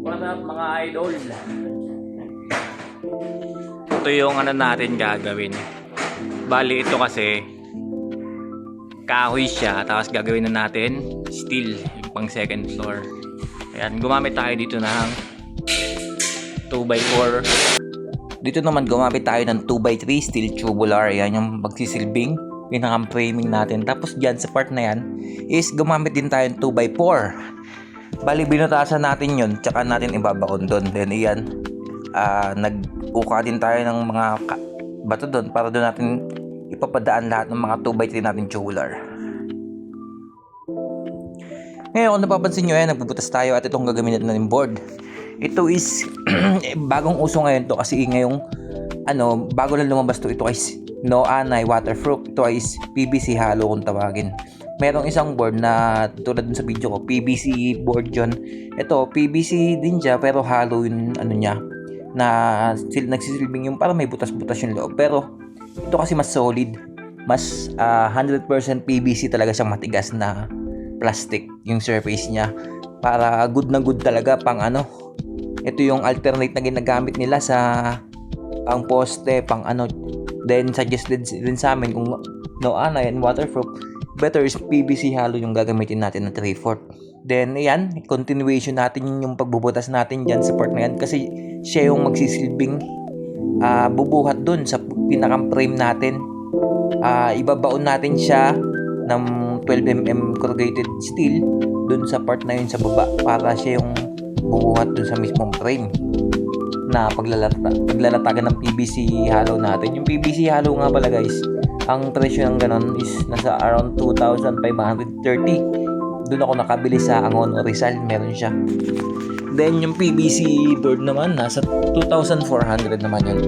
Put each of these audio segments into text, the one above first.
What up mga idol? Ito yung ano natin gagawin. Bali ito kasi kahoy siya, tapos gagawin na natin steel yung pang second floor. Ayan, gumamit tayo dito ng 2x4. Dito naman gumamit tayo ng 2x3 steel tubular. Ayan yung magsisilbing pinakang framing natin. Tapos dyan sa part na yan is gumamit din tayo ng 2x4. Bali binutasan natin yun, tsaka natin ibabaon doon. Then iyan, nag-uka din tayo ng mga bato doon para doon natin ipapadaan lahat ng mga 2x3 natin tubular. Ngayon kung napapansin nyo, nagbubutas tayo at itong gagamitin natin board. Ito is bagong uso ngayon to kasi ngayong bago lang lumabas to, ito ay no anay waterproof. Ito ay PVC hollow kung tawagin. Merong isang board na tulad dun sa video ko, PVC board yun. Ito, PVC din siya pero hollow yung niya na nagsisilbing yung para may butas-butas yung loob. Pero ito kasi mas solid, mas 100% PVC talaga siyang matigas na plastic yung surface niya. Para good na good talaga pang ito yung alternate na ginagamit nila sa pang poste, pang then suggested din sa amin kung no anay and waterproof, better is PVC hollow yung gagamitin natin na 3/4. Then ayan, continuation natin yung pagbubutas natin dyan sa part na yan kasi siya yung magsisilbing bubuhat dun sa pinakang frame natin. Ibabaon natin siya ng 12mm corrugated steel dun sa part na yun sa baba para siya yung bubuhat dun sa mismong frame na paglalatagan ng PVC hollow natin. Yung PVC hollow nga pala guys, ang presyo ng ganon is nasa around 2,530. Doon ako nakabili sa Angon o Rizal, meron siya. Then yung PVC board naman nasa 2,400 naman yun.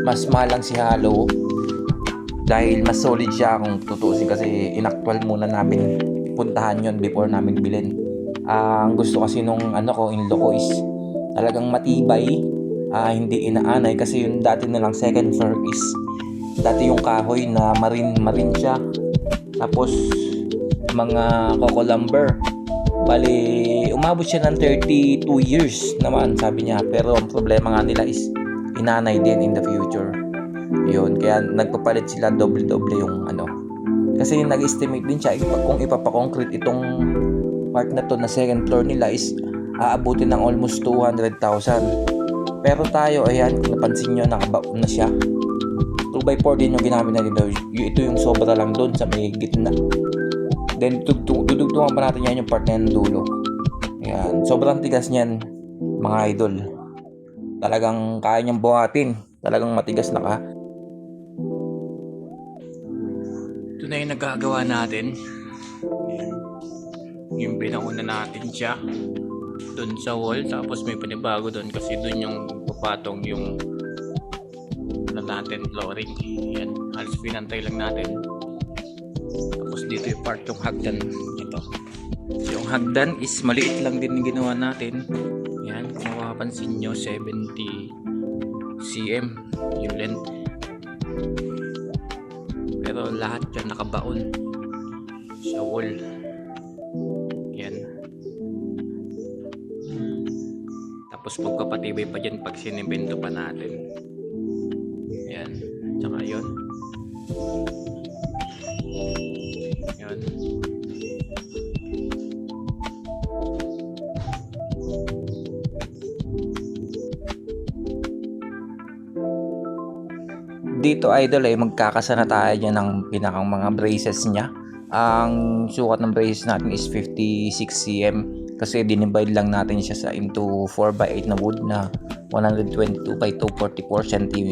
Mas mahal lang si hollow dahil mas solid siya kung tutusin kasi inactual muna namin puntahan yon before namin bilhin. Ang gusto kasi nung in-law ko is talagang matibay, hindi inaanay kasi yung dati nilang second floor is dati yung kahoy na marin siya, tapos mga coco lumber. Bali umabot siya ng 32 years naman sabi niya, pero ang problema nga nila is inanay din in the future. Yun, kaya nagpapalit sila doble yung kasi nag-estimate din siya kung ipapakoncrete itong part na to na second floor nila is aabutin ng almost 200,000. Pero tayo, ayan, kung napansin nyo, nakabaon na siya. 2x4 din yung ginamit natin daw. Ito yung sobra lang doon sa may gitna. Then dudugtungan pa natin yan yung part na yan ng dulo. Ayan, sobrang tigas niyan mga idol. Talagang kaya niyang buhatin. Talagang matigas na ka. Ito na yung nagagawa natin. Ayan. Yung pinauna natin siya doon sa wall, tapos may panibago doon kasi doon yung papatong yung natin flooring. Yan, halos pinantay lang natin. Tapos dito yung part yung hagdan ito. So, yung hagdan is maliit lang din yung ginawa natin. Yan, kung mapapansin nyo 70 cm yung length, pero lahat yan nakabaon sa wall. Yan. Tapos pagpapatibay pa dyan pag sinimento pa natin. Yan. Tsaka yun. Yan. Dito idol ay magkakasana tayo dyan ng pinakang mga braces niya. Ang sukat ng braces natin is 56 cm kasi dinivide lang natin siya sa into 4x8 na wood na 122 by 244 cm.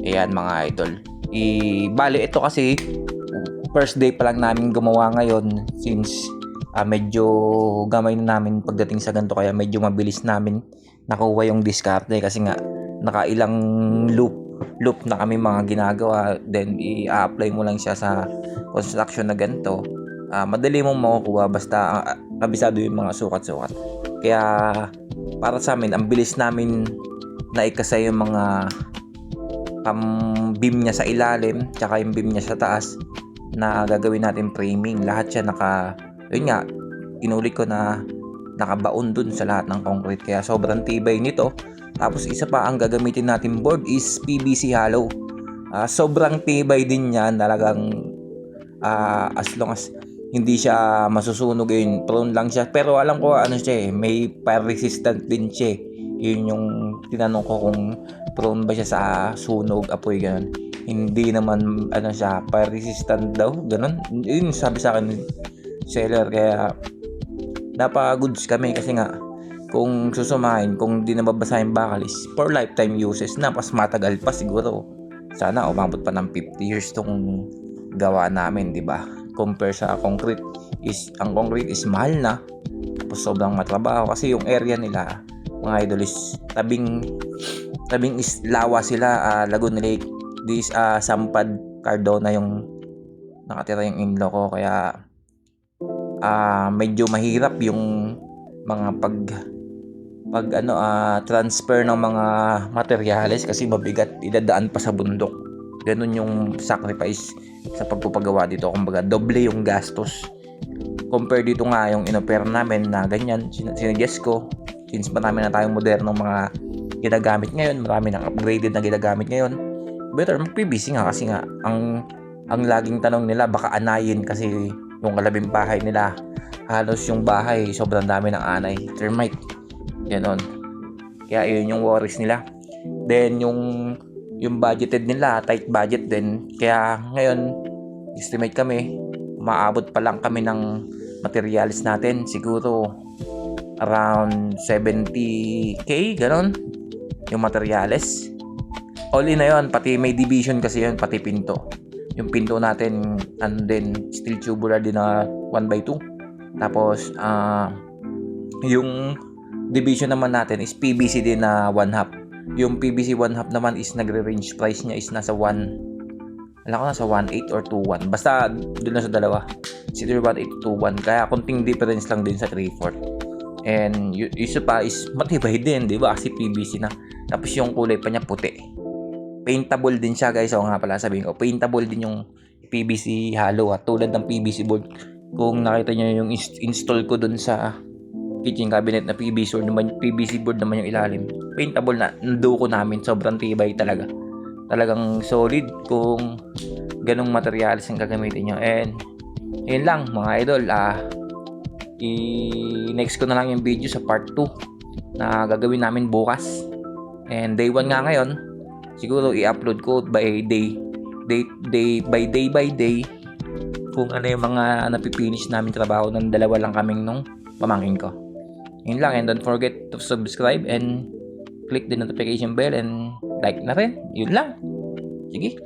Ayan mga idol. Bali ito kasi first day pa lang namin gumawa ngayon since medyo gamay na namin pagdating sa ganito, kaya medyo mabilis namin nakuha yung diskarte kasi nga nakailang loop na kami mga ginagawa, then i-apply mo lang siya sa construction na ganito. Madali mong makukuha basta kabisado yung mga sukat-sukat. Kaya para sa amin ang bilis namin na ikasa yung mga beam niya sa ilalim tsaka yung beam niya sa taas na gagawin natin framing. Lahat siya yun nga, inulit ko na nakabaon dun sa lahat ng concrete. Kaya sobrang tibay nito. Tapos isa pa, ang gagamitin natin board is PVC hollow. Sobrang tibay din yan. Talagang as long as hindi siya masusunog, yun, prone lang siya. Pero alam ko ano siya may fire resistant din siya. Yun yung tinanong ko kung prone ba siya sa sunog, apoy, ganun. Hindi naman siya fire resistant daw, ganun. Yun sabi sa akin seller. Kaya napaka-goods kami kasi nga kung susumahin, kung di nababasa yung bakal is for lifetime uses na, pas matagal pa siguro. Sana umabot pa ng 50 years tong gawa namin, di ba? Compare sa concrete ang concrete is mahal na, tapos sobrang matrabaho kasi yung area nila, mga idol, is tabing is lawa sila, Laguna Lake. This Sampad, Cardona yung nakatira yung inlo ko. Kaya medyo mahirap yung mga transfer ng mga materyales kasi mabigat, idadaan pa sa bundok. Ganun yung sacrifice sa pagpapagawa dito. Kumbaga, doble yung gastos. Compare dito nga yung inopera namin na ganyan, sinuggest ko, since marami na tayong modernong mga ginagamit ngayon, marami ng upgraded na ginagamit ngayon, better mag-PVC nga. Kasi nga, ang laging tanong nila, baka anayin kasi yung kalabing bahay nila, halos yung bahay, sobrang dami ng anay, termite, ganon. Kaya yun yung worries nila. Then yung budgeted nila, tight budget din. Kaya ngayon, estimate kami, maabot pa lang kami ng materials natin, siguro around 70k, ganon, yung materials. All in na yun, pati may division kasi yun, pati pinto. Yung pinto natin, and then steel tubular din na 1x2. Tapos, yung division naman natin is PVC din na 1/2. Yung PVC 1/2 naman is nagre-range price niya is nasa 1.8 or 2.1. Basta doon na sa dalawa. It's either 1.8 to 2.1. Kaya konting difference lang din sa 3/4. And isa pa is matibay din, di ba? Kasi PVC na. Tapos yung kulay pa niya puti. Paintable din siya, guys. O nga pala sabihin ko, paintable din yung PVC hollow, tulad ng PVC board. Kung nakita niyo yung install ko dun sa kitchen cabinet na PVC board naman, PVC board naman yung ilalim. Paintable na, nanduko namin, sobrang tibay talaga. Talagang solid kung ganong materials ang gagamitin nyo. And yun lang mga idol, i-next ko na lang yung video sa part 2 na gagawin namin bukas. And day 1 nga ngayon, siguro i-upload ko by day by day kung ano yung mga napipinish namin trabaho. Ng dalawa lang kaming nung pamangkin ko. Yun lang, and don't forget to subscribe and click the notification bell and like na rin. Yun lang. Sige.